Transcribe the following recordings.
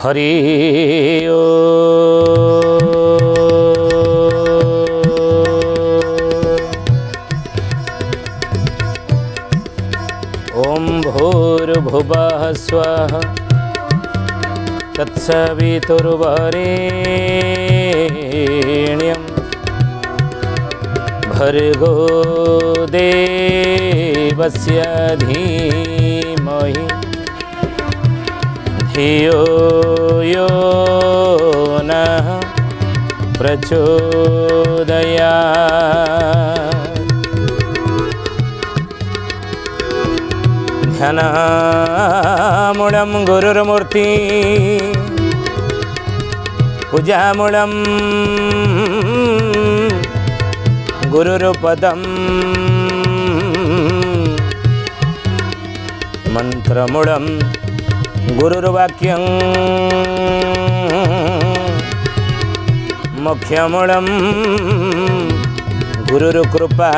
हरि ओम भूर्भुवः स्वः तत्सवितुर्वरेण्यं भर्गो देवस्य धीमहि धियो यो नः प्रचोदयात्। ध्यानामूलं गुरुर्मूर्ति पूजामूलं गुरुर्पदं मंत्रमूलं गुरुर्वाक्यं मोक्षमूलं गुरुर्कृपा।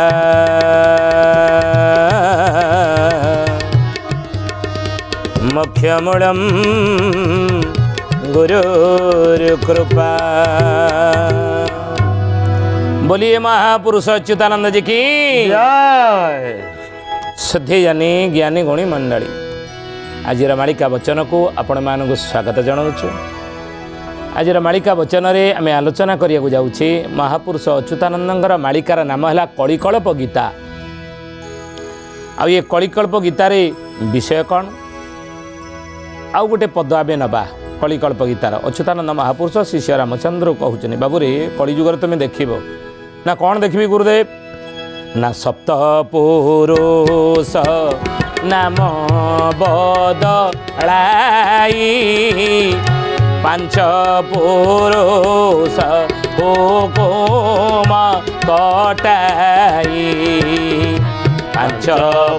मोक्षमूलं गुरुर्कृपा। बोलिए महापुरुष अच्युतानंद जी की जय। श्रद्धेयानी ज्ञानी गुणी मंडली आज मालिका वचन को आपण मानक स्वागत जनाऊँ। आज मालिका वचन रे आम आलोचना करिया जाऊँचे महापुरुष अच्युतानंदर मालिकार नाम है कलिकल्प गीता। आ ये कलिकल्प गीतार विषय कौन आउ गोटे पद आमे नवा। कलिकल्प गीतार अच्युतानंद महापुरुष शिष्य रामचंद्र कहते बाबू रे कलिजुगर तुम देखिब ना कौन देखबी गुरुदेव ना सप्तपुरुष नाम बदलाई पांच पुरुष हुकुम कटाई पांच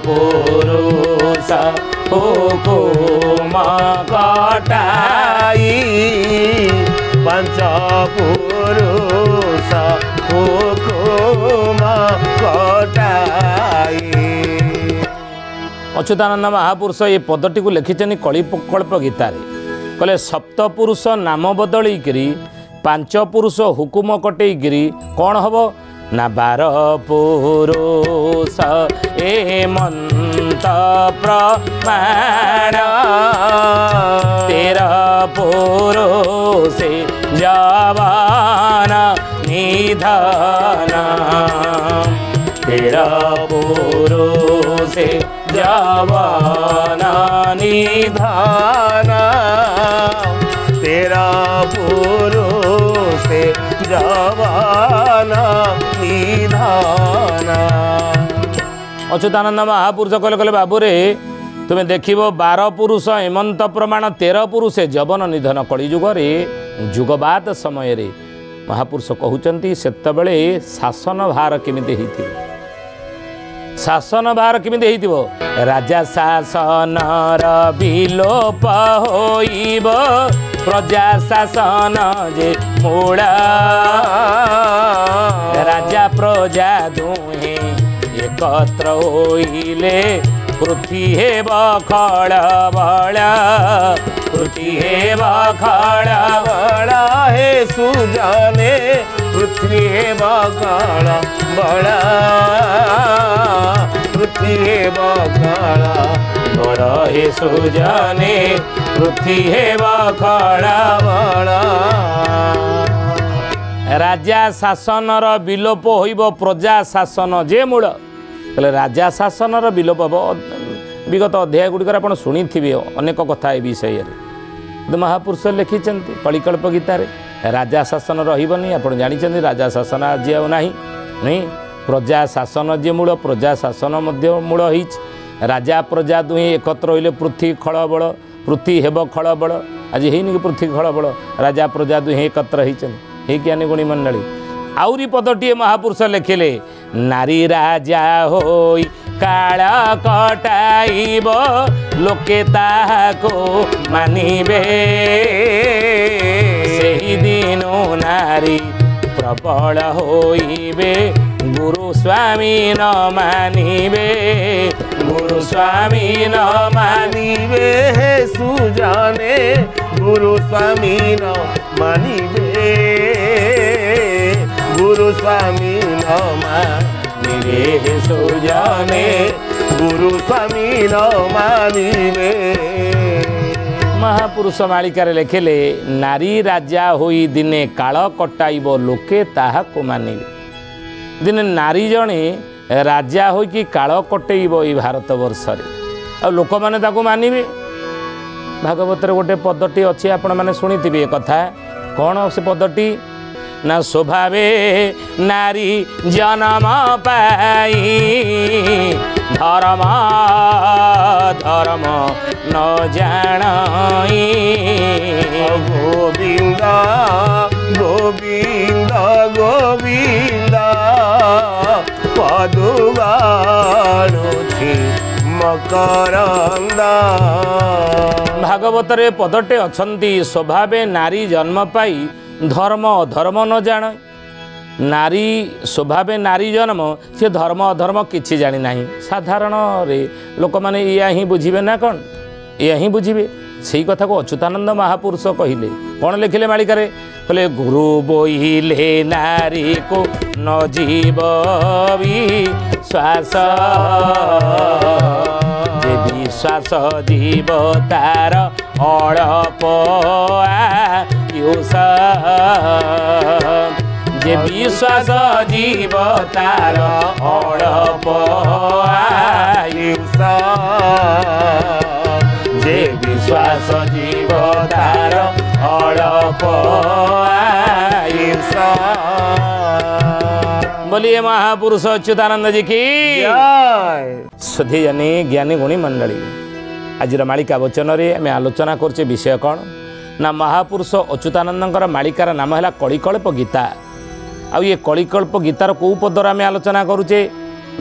पुरुष हुकुम कटाई पंच पुरुष हुकुम कटाई। अच्युतानंद महापुरुष ये पदटी को लिखिछन कलिकल्प गीतार। कहले सप्तपुरुष नाम बदलैकरी पांच पुरुष हुकुम कटेकरी कौन हम ना 12 पुरुष एमंत प्रमाण 13 पुरुष जवान निधन 13 पुरुष जवान निधन 13 पुरुष जवान निधन। अच्युतानंद महापुरुष कहले बाबू रे तुम्हें देखिब 12 पुरुष हेमंत प्रमाण 13 पुरुष जवन निधन। कलिजुग जुगबाद समय रे महापुरुष कहउचंती सेतबेले शासन भार केमिति हेति शासन भार केमिति हेतिबो राजा शासन र विलोप होइब प्रजा शासन जे मूल राजा प्रजा दुहे एकत्र होइले पृथ्वी हेब खळबळ पृथ्वी हेब खळबळ हे सुजाने पृथ्वी हेब खळबळ पृथ्वी हेब खळबळ हे सुजाने पृथ्वी हेब खळबळ। राजा शासन विलोप होइब प्रजा शासन जे मूल कहले राजा शासन विलोप हम विगत अध्याय गुड़िकर आप शुणी अनेक कथा ए विषय महापुरुष लिखिं कलिकल्प गीतार राजा शासन रही आप जानते राजा शासन आज आ नहीं प्रजा शासन जे मूल प्रजा शासन मूल हो राजा प्रजा दुहे एकत्र होइले पृथ्वी खळबळ पृथ्वी हेब खळबळ आज है कि पृथ्वी खळबळ राजा प्रजा दुहे एकत्र होती ज्ञानी गुणी मंडली। आउरी पदटीए महापुरुष लिखिले नारी राजा होई काल कटाइब लोके ताहाको मानिबे सेही दिनु नारी प्रबल होइबे गुरु स्वामी न मानिबे गुरु स्वामी न मानिबे हे सुजाने गुरु स्वामी न मानिबे गुरु स्वामी न मानिबे सुजाने गुरु स्वामी न मानिबे। महापुरुष मालिकार लेखिले नारी राजा होई दिने काल कटाइब लोके ताहाको मानिबे। दिने नारी जणे राजा होई काल कटेइब ई भारत वर्ष आ लोक माने ताको मानिबे। भागवत गोटे पदटी अच्छी आपण मैंने शुणी कथा कौन से पदटी ना स्वभावे नारी जन्म पाई धर्म धर्म न जानी गोविंद गोविंद गोविंद पदुगाणुछि मकरंदा। भागवत रे पदटे अछंती स्वभावे नारी जन्म पाई धर्म अधर्म न जान। नारी स्वभावे नारी जन्म से धर्म अधर्म किछि जानी नाही। साधारण रे लोक माने या ही बुझिबे ना कौन या ही बुझिबे सेही कथा को अच्युतानंद महापुरुष कहिले कौन लिखिले मालिकारे कहले गुरु बोइले नारी को न जीवबी श्वास जे विश्वास जीव तार अड़प आयुष जे विश्वास जीव तार अड़प आयुष जे विश्वास जीव तार अड़प आयुष। बोलिए महापुरुष अच्युतानंद जी की सुधी जानी ज्ञानी गुणी मंडली। आज मालिका वचन रे आम आलोचना करछे विषय कौन ना महापुरुष अच्युतानंदर मालिकार नाम है कलिकल्प गीता। आ ये कलिकल्प गीतार कौ पदर आम आलोचना करुचे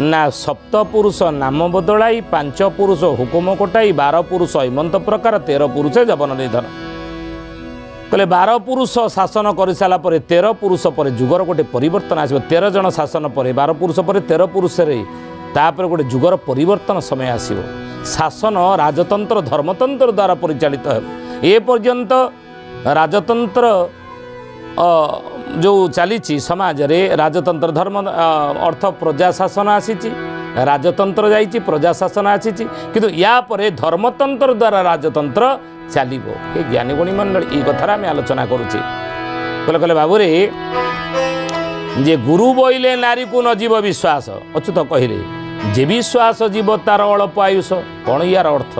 ना सप्तपुरुष नाम बदलाई 5 पुरुष हुकुम कोटाई 12 पुरुष हिमंत प्रकार 13 पुरुष जवन निधन कहले 12 पुरुष शासन कर सारा 13 पुरुष पर जुगर गोटे परिवर्तन आसो 13 जन शासन पर 12 पुरुष पर 13 पुरुष तापर गोटे जुगर परिवर्तन समय आसो। शासन राजतंत्र धर्मतंत्र द्वारा परिचालित हो ए पर्यंत राजतंत्र जो चली समाज रे राजतंत्र धर्म अर्थ प्रजा शासन आसी राजतंत्र जाइए प्रजा शासन आसी किंतु या परे धर्मतंत्र द्वारा राजतंत्र चलो ये ज्ञानी गुणी मंडल ये कथा आम आलोचना करुचे कहले बाबू रे जे गुरु बोइले नारी को न जीव विश्वास अच्युत कहले जे विश्वास जीव तार अल्प आयुष कौन यार अर्थ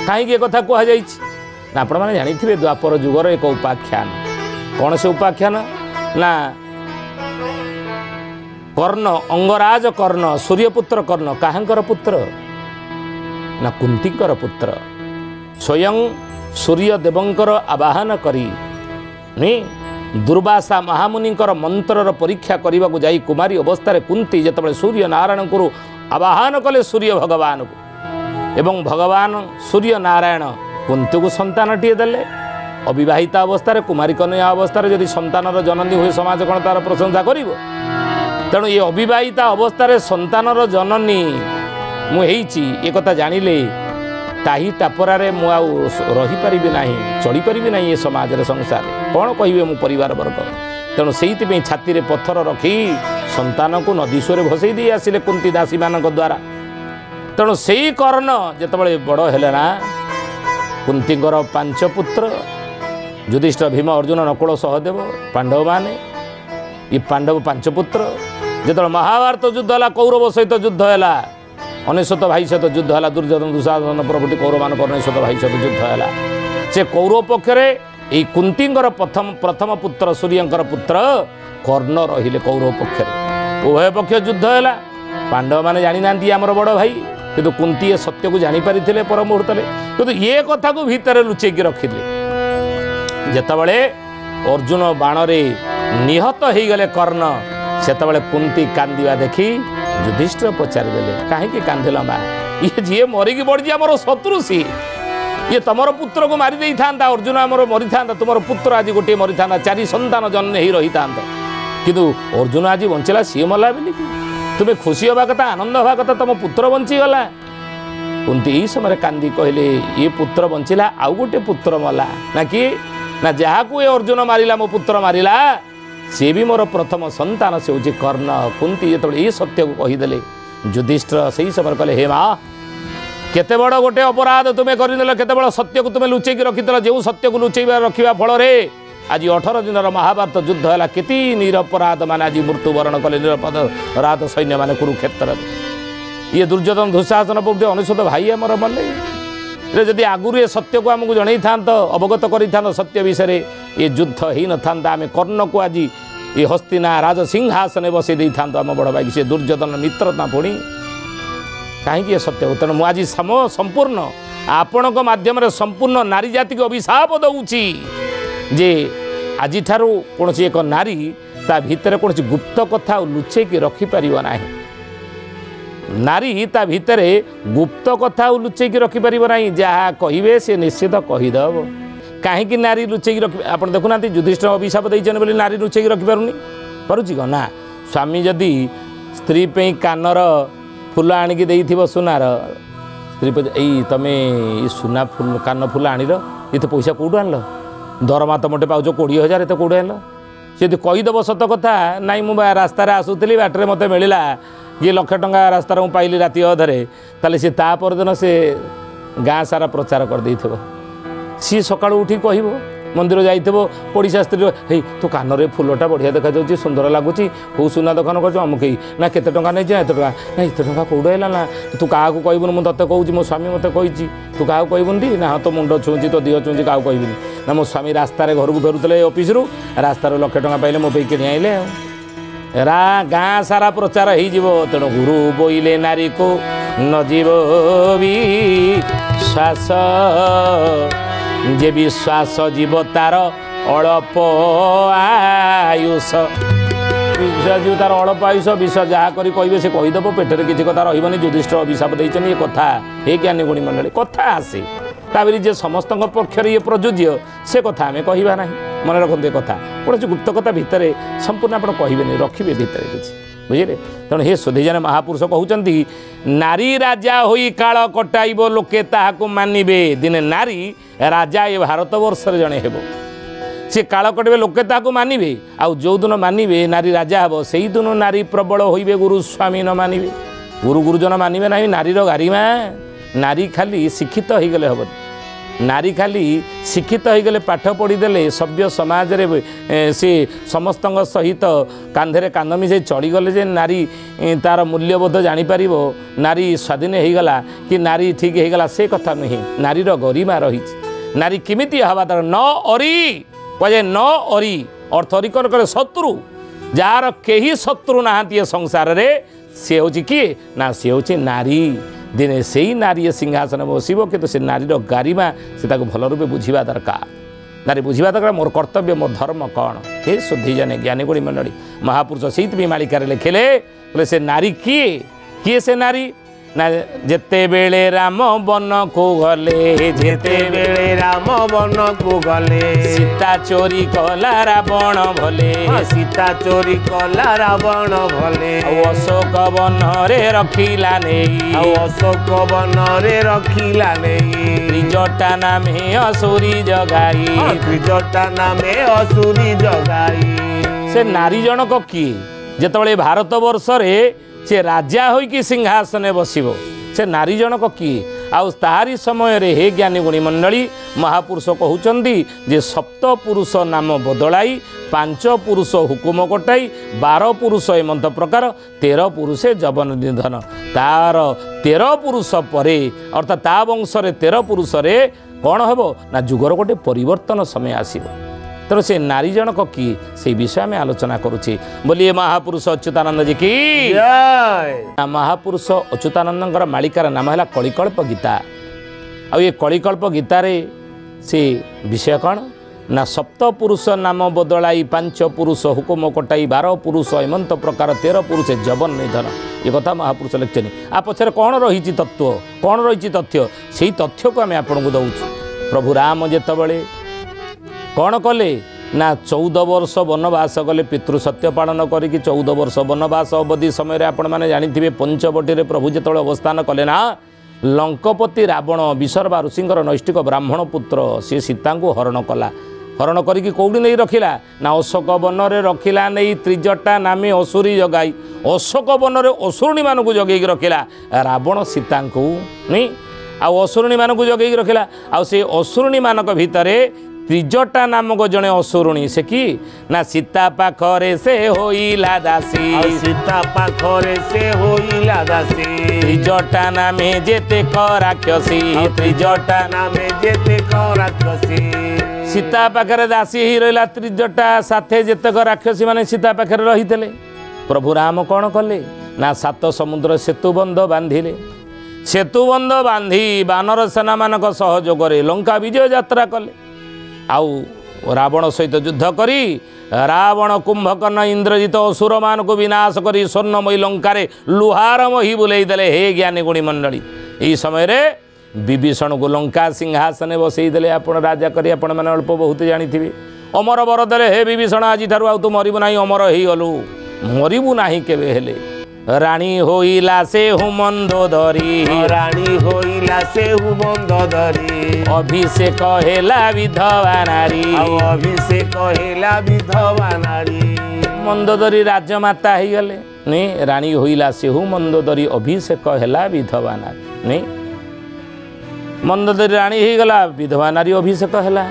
कहीं कथा कहुई आपण मैंने जानी द्वापर जुगर एक उपाख्यान कौन से उपाख्यान ना कर्ण अंगराज कर्ण सूर्यपुत्र कर्ण काहंकर पुत्र ना कुंतीकर पुत्र स्वयं सूर्यदेवंकर आवाहन करी दुर्वासा महामुनिकर मंत्रर परीक्षा करने को जाई कुमारी अवस्था कुंती जिते सूर्य नारायण को आवाहन कले सूर्य भगवान को एवं भगवान सूर्य नारायण कुंती को संतानटीए देले अविवाहिता अवस्था कुमारी कन्या अवस्था जदि संतानर जननी हुए समाज कौन तार प्रशंसा कर तेणु ये अविवाहिता अवस्था संतानर जननी मुझे कथा जानिले ताही टापरारे मु रहीपारि ना चढ़ी पारि ना ये समाज संसार कौन कहे मो परिवार वर्ग तेणु से छाती पत्थर रखी संतान को नदी स्वर भसई दे आसिले कुंती दासी मान द्वारा तेणु से ही कर्ण जिते बड़ है ना कुंतीर 5 पुत्र युधिष्ठिर भीम अर्जुन नकुल सहदेव पांडव माने ये पांडव 5 पुत्र जो महाभारत युद्ध है कौरव सहित युद्ध है 99 भाई सहित युद्ध है दुर्योधन दुशासन प्रभृति कौरव मान 99 भाई सहित युद्ध है से कौरव पक्षरे ये कुंतीर प्रथम पुत्र सूर्यंकर पुत्र कर्ण रहिले कौरव पक्षरे उभय पक्ष युद्ध है पांडव माने जानी ना आमर बड़ भाई किंतु कुंती ए सत्य को जानीपारी पर मुहूर्त किंतु ये कथा को भितर लुचेक रखिले जेतबले अर्जुन बाण रे निहत हो गले कर्ण सेतबले कुंती कांदिया देखी युधिष्ठिर पचारिदेले कहीं कांदिल माँ ये जी मरिकी बढ़ी आमर शत्रु सी ये तुमर पुत्र को मारी था अर्जुन आमर मरी था तुम पुत्र आज गोटे मरी था 4 संतान जन्म ही रही था किंतु अर्जुन आज बंचला सी मला बोली तुम्हें खुशी हवा कथा आनंद हवा कथा तुम पुत्र बंचीगला कुंती यही समय कांदी कहले ये पुत्र बंचिला आउ गोटे पुत्र मला ना कि ना जहाँ को ये अर्जुन मारिला मो पुत्र मारिला सी भी मोर प्रथम संतान से हूँ कर्ण। कुंती जो ये सत्य को कहीदेले युधिष्ठिर से ही समय कहले हे माँ केते बड़ गोटे अपराध तुम्हें करदेल केते बड़ सत्य को तुम्हें लुचेक रखिदेल जो सत्य को लुचेबा रखा फल आज 18 दिन महाभारत युद्ध है केती निरपराध मान आज मृत्युवरण कले निरपराध सैन्य मान कुरुक्षेत्र ये दुर्योधन दुशासन बुद्धि अनुषद भाई आमर मल्ले जदि आगुरी ये सत्य को आमको जन था अवगत कर सत्य विषय ये युद्ध ही न था आम कर्ण को आज ये हस्तिना राज सिंहासन बसई था आम बड़ भाई से दुर्योधन मित्रता पुणी कहीं सत्य तेणु मुझे संपूर्ण आपण मध्यम संपूर्ण नारी जाति को अभिशाप दौची जे आज कौन एक नारी ता भीतर कौन गुप्त कथा लुचेक रखिपर ना नारी ता भीतर गुप्त कथा लुचेक रखिपर ना जहाँ कहे सी निश्चित कहीदेव कहीं नारी लुचेक रख आप देखुना युधिष्ठिर अभिशाप देते बोली नारी लुचेक रखिपारूनी पारुची कौन ना स्वामी जदि स्त्री पे कानर फूल आणिकी देइथिबो सुनार स्त्री यही तुम्हें सुना फूल कान फूल आनिल ये पैसा कौटू आनल दरमा तो मोटे पाच 20,000 ये कौटू आनल सी कहीदेव सत कथा नाई मु रास्तार आसूली बाटे मत मिलला ये लक्ष टंका रास्तार मु पाइली राति अधे ताले सी ता परदिन से गाँ सारा प्रचार कर देइथिबो सी सकाळ उठी कहबो मंदिर जाइथिबो पड़िशा स्त्री हे तू कान रे फूलटा बढ़िया देखा जाउची सुंदर लागुची हो सुना दुकान कर अमुक ना केते टंका नहीं जा एत टंका ना एत टंका कौड़ है ना तू क्या कहबुन मुझे तते कहूँ मो स्वामी मत कही तू क्या कहबुन टी ना तो मुंड छुँची तो दिह छुँची क्या कहबी ना मो स्वामी रास्तार घर को फेरुले ऑफिस रु रास्तार लक्ष टंका पाइले मो पे किणी आइले गाँ सारा प्रचार हो तेणु गुरु बोइले नारी को नजीब विश्वास जे विश्वास जीव तार अल्प आयुष विश्वास जीव तार अल्प आयुष विश्वास जहाँ करी कहे से कहीदेव पेटर किसी कथा रही युधिष्ठिर अभिशाप देते ये कथा हे ज्ञानी गुणी मंडली कथा आसे ताबरी जे समस्त पक्षर ये प्रयोज्य से कथा आम कहवा ना मन रखते कथा कौन गुप्त कथा भितर संपूर्ण आप कहे रखिए भितर किसी बुझे तेणु हे सुधीजन महापुरुष कहते नारी राजा होई काल कटाइब लोके ताहाकु मानिबे दिने नारी राजा ये भारतवर्ष जड़े हेब सी काल कटे लोके ताहाकु मानिबे आउ जो दिन मानिबे नारी राजा हेब से दिन नारी प्रबल होइबे गुरु स्वामी न मानिबे गुरु गुरुजन मानिबे ना नारीर गारिमा नारी खाली शिक्षित हो गले हम नारी खाली शिक्षित हो गले पाठ पढ़ीदे सभ्य समाज रे सी समस्त सहित कांधे कांध मिसे चढ़ीगले जे नारी तार मूल्यबोध जापर नारी स्वाधीन हो गला कि नारी ठीक हो गला से कथा नुहे नारीर गरिमा रही नारी किमिति हवा तार न अरी कहे न अरी अर्थरिकन करे शत्रु जार केही शत्रु नहांती संसार रे से हूँ किए ना से हूँ नारी दिने से ही नारी सिंहासन बसब कि से नारीर गारिमा से भल रूपे बुझा दरकार नारी बुझा दरकार मोर कर्तव्य मोर धर्म कौन हे शुद्धि जने ज्ञानी गुणी मंडली महापुरुष से मालिकार लिखिले से नारी किए किए से नारी ना जेते बेले राम वन को गले जेते बेले राम वन को गले सीता चोरी कला रावण भले सीता चोरी कला रावण भले अशोक वन रे रखिला नहीं अशोक वन रे रखिला नहीं त्रिजटा नामे असुरी जगाई त्रिजटा नामे असुरी जगाई से नारी जनक किए जेतबळे भारत वर्ष रे से राजा होइकी सिंहासन बसिबो से नारी जनक किए आउ ताहारी समय रे हे ज्ञानी गुणी मंडली महापुरुष कहउचंदी जे सप्त पुरुष नाम बदलाई 5 पुरुष हुकुम कटाई 12 पुरुष एमंत प्रकार 13 पुरुषे जवन निधन तार 13 पुरुष परे अर्थात ता वंश रे 13 पुरुष रे कौन हेबो ना जुगर गोटे परिवर्तन समय आसीबो तेणु से नारी जनक किए से विषय में आलोचना करुचे बोलिए महापुरुष अच्युतानंद जी की महापुरुष अच्युतानंद मालिकार नाम है कलिकल्प गीता आ ये कलिकल्प गीतार से विषय कौन ना सप्त पुरुष नाम बदलाई 5 पुरुष हुकुम कटाई 12 पुरुष एमंत प्रकार 13 पुरुष जवन निधन ये कथा महापुरुष लिखते आ पछरे कौन रही तत्व कौन रही तथ्य से तथ्य को आम आपको दौचु प्रभु राम जेतबले कौन कले ना 14 वर्ष वनवास गले पितृ सत्य पालन करिकी 14 वर्ष वनवास अवधि समय आपण मैंने जानी पंचवटी प्रभु जो अवस्थान कले ना लंकपति रावण विसर्वा ऋषिंकर नैष्टिक ब्राह्मण पुत्र सी सीता को हरण कला हरण करी कौटी नहीं रखिला ना अशोक वन में रखिला नहीं त्रिजटा नामे असुरी जगाई अशोक वन में असुरुणी मानक जगेक रखिला रावण सीता को नहीं असुरुणी मानक जगेक रखिला से असुरुणी मानक भितर त्रिजटा नामक जड़े असुरुणी से कि ना सीता पाखरे से होइला दासी सीता पाखरे से होइला दासी त्रिजटा नामे जेते राक्षसी त्रिजटा नामे जेते राक्षसी सीता पाखरे दासी ही रहा त्रिजटा साथे जेतक राक्षसी माने सीता पाखरे रही प्रभु राम कौन कले ना 7 समुद्र सेतुबंध बांधिले सेतुबंध बांधी बानर सेना मानक सहयोग लंका विजय यात्रा कले आउ रावण सहित युद्ध करी रावण कुंभकर्ण इंद्रजित असुर मान को विनाश करी स्वर्णमयी लंकारे लुहार मही बुलाई देले हे ज्ञानी गुणी मंडली यही समय रे विभीषण को लंका सिंहासन बसई देले आपण राजा करी आपण माने अल्प बहुत जानी अमर बर देले हे विभीषण आज ठारू आ तू मरिबु नाही अमर ही गलु मरिबु नाही केबे हेले रानी होइला से हुमंदोदरी रानी होइला से हुमंदोदरी अभिषेक हेला विधवा नारी अभिषेक हेला विधवा नारी मंदोदरी राजमाता ही गले नहीं रानी होइला से हुमंदोदरी अभिषेक हेला विधवा नारी नहीं मंदोदरी रानी ही गला विधवा नारी अभिषेक हेला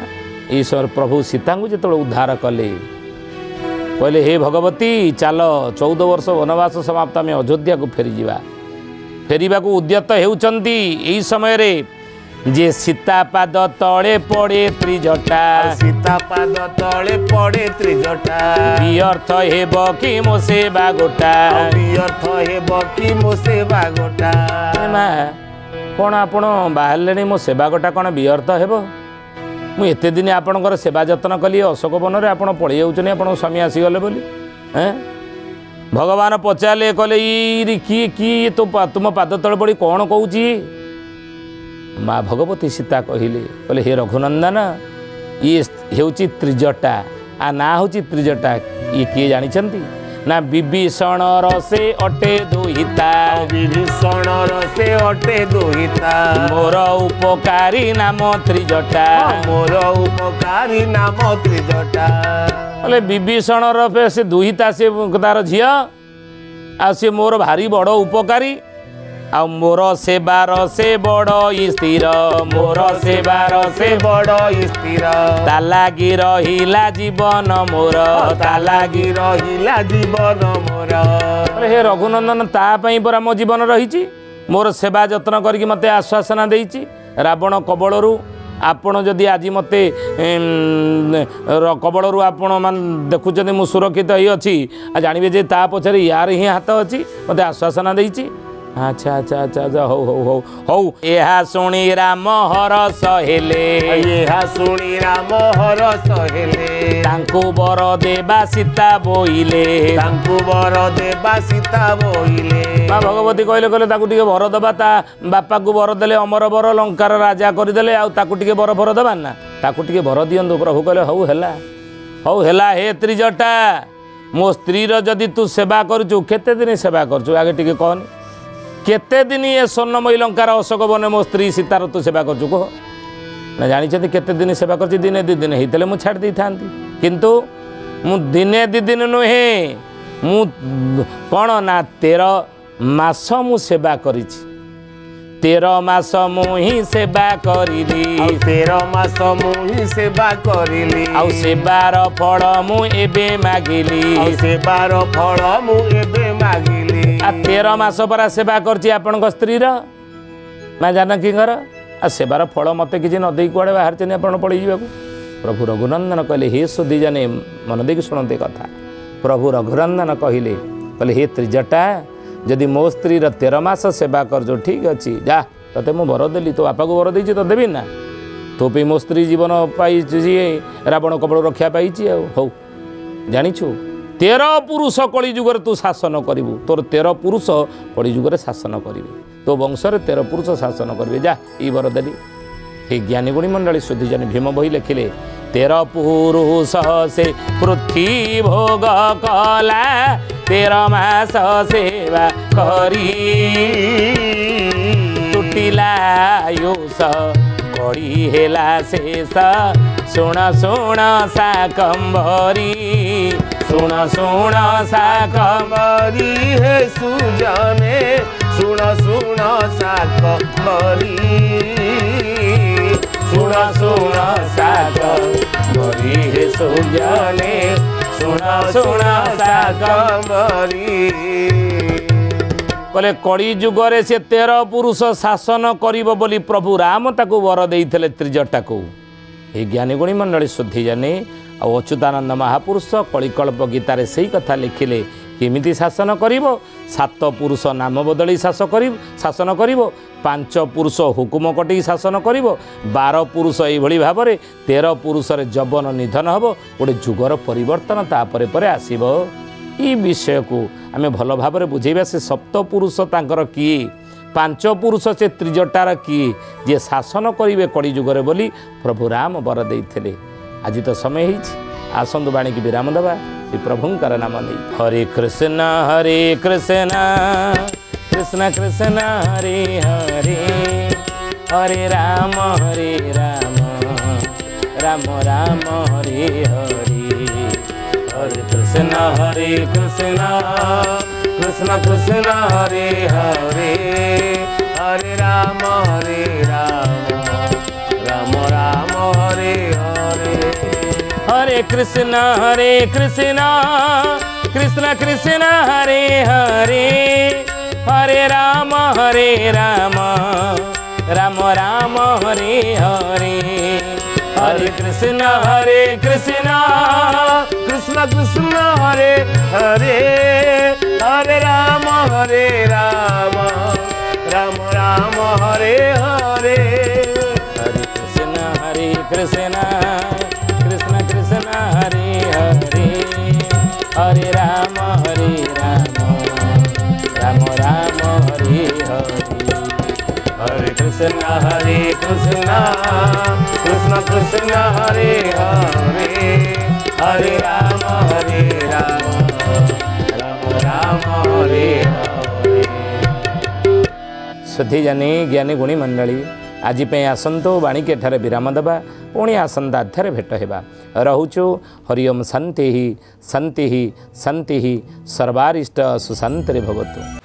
ईश्वर प्रभु सीता को जो उद्धार कले कहले हे भगवती चल 14 वर्ष वनवास समाप्त आम अयोध्या को फेरिबा को उद्यत होउचंती एही समय रे जे सीता पाद तले पड़े त्रिजटा सीता पाद तले पड़े त्रिजटा व्यर्थ हेब कि मो सेवा गोटा व्यर्थ हेब कि मो सेवा गोटा माँ कौन आपण बाहर मो सेवा गोटा कौन व्यर्थ हेब मुझे एत दिन आपणकर सेवा जत्न कली अशोक वन में आप पड़े जाऊँ आप स्वामी आसीगले बोली भगवान पचारे कहले किए किए तुम पाद तले पड़ी कौन कौच माँ भगवती सीता कहले हे रघुनंदन ये हूँ त्रिजटा आ ना हूँ त्रिजटा ये किए जानी ना विभीषण रसे अटे दुहिता विभीषण रसे अटे दुहिता मोर उपकारी नाम त्रिजटा मोर उपकारी नाम त्रिजटा बोले विभीषण रे से दुहिता से तार झी आ से मोर भारी बड़ उपकारी आ मोर सेवार से बड़ स्थिर मोर सेवार से बड़ स्थिर ता लागी रहिला जीवन मोर ता लागी रहिला जीवन मोर हे रघुनंदन तापाई परा मो जीवन रही मोर सेवा जत्न करके मते आश्वासना देइछि रावण कबलरू आपण जदि आज मते कबलरू आपण मान देखुछते मु सुरक्षित ही अछि आ जानिबे जे ता पछरे यार ही हाथ अछि मते आश्वासना देइछि अच्छा अच्छा अच्छा अच्छा हो हो हो हो एहा सुनी राम हरस हेले एहा सुनी राम हरस हेले तांको बर देबा सीता बोइले तांको बर देबा सीता बोइले माँ भगवती कहले कहले ताकू टिके बर दबा ता बापा को बर देले अमर बर लंकार राजा करदेले आ ताकू टिके बर फर दबा ना ताकू टिके बर दियंतु प्रभु कहले हौ हेला हे त्रिजटा मो स्त्री रो जदि तू सेवा करचु केते दिन सेवा करचु आगे टिके कहनी केते दिन ये स्वर्णमयी लंकार अशोक वन मो स्त्री सीतार तू सेवा करचु कह ना जानी केते दिन सेवा कर दिने 2 दिन होते मुझे छाड़ दी था किंतु मु दिने 2 दिन नुहे मु कौन ना 13 मास मु सेवा करी 13 मास मुही सेवा करिली 13 मास मुही सेवा करिली आउ सेवार फल मु एबे मागिली सेवार फल मु एबे मागिली आ 13 मास परा सेवा करची आपन स्त्री रा ना जानकी घर आ सेवार फल मते किसी न दे कुआड़े बाहर चने आपण पड़ी जीवाकू प्रभु रघुनंदन कहले हे सुधी जाने मन देख शुणते कथा प्रभु रघुनंदन कहले हे त्रिजटा जदि मो स्त्री 13 मास सेवा करजो ठीक अच्छी जा ते मु वर देली तो बापा को वर देछि तो देबी ना तो पे मो स्त्री जीवन पाई रावण कबल रक्षा पाई हौ जानिछु 13 पुरुष कली जुगर तू शासन करू तोर 13 पुरुष कली जुगर शासन करेंगे तो वंशर 13 पुरुष शासन करेंगे जा ई वर देली हे ज्ञानी गुणी मंडली शुद्धि जानी भीम बही लिखिले 13 पुरुष से पृथ्वी भोग कला 13 मास सेवा करी टूटी दीर्घायुष कड़ी हेला शेष शुण शुण शाकंभरी शुण शुण शाकंभरी हे सुजने शुण शुण शाकंभरी शुण शुण शाकंभरी हे सुजने शुण शुण शाकंभरी कहले कली जुगरे से 13 पुरुष शासन करिब बोली प्रभु राम ताकू वर देइथिले त्रिजटा को। हे ज्ञानी गुणी मंडली शुद्धि जानी आ अच्युतानंद महापुरुष कलिकल्प गीतार से कथा लिखिले केमिति शासन करिब। 7 पुरुष नाम बदली शासन करिब 5 पुरुष हुकुम कटि शासन करिब 12 पुरुष एभली भाव 13 पुरुष जवन निधन हब गोटे जुगर परिवर्तन तापरे परे आसीब। ई विषय को आमे भल भाव बुझेबा से 7 पुरुष तांकर किए 5 पुरुष से त्रिजटार किए जे शासन करिवे कड़ी जुगरे बोली प्रभु राम वर देइथिले। आज तो समय होइछि आसंतु बाणी की विराम देवा श्री प्रभुंकर नाम नहीं। हरे कृष्ण कृष्ण कृष्ण हरे हरे हरे राम राम राम हरे हरे हरे कृष्ण कृष्ण कृष्ण हरे हरे हरे राम राम राम हरे हरे हरे कृष्ण कृष्ण कृष्ण हरे हरे हरे राम राम राम हरे हरे हरे कृष्ण कृष्ण कृष्ण हरे हरे हरे राम राम राम हरे हरे हरे कृष्ण कृष्ण कृष्ण हरे हरे हरे राम राम राम हरे हरे हरे कृष्ण कृष्ण कृष्ण हरे हरे हरे राम राम हरे हरे। शुद्धि जानी ज्ञानी गुणी मंडली आज आसंतो बाणी के ठारे विराम देवा पुणी आसंता अध्याय भेट होगा रोचु हरिओम शांति शांति शांति सर्वारिष्ट सुशांति भवतु।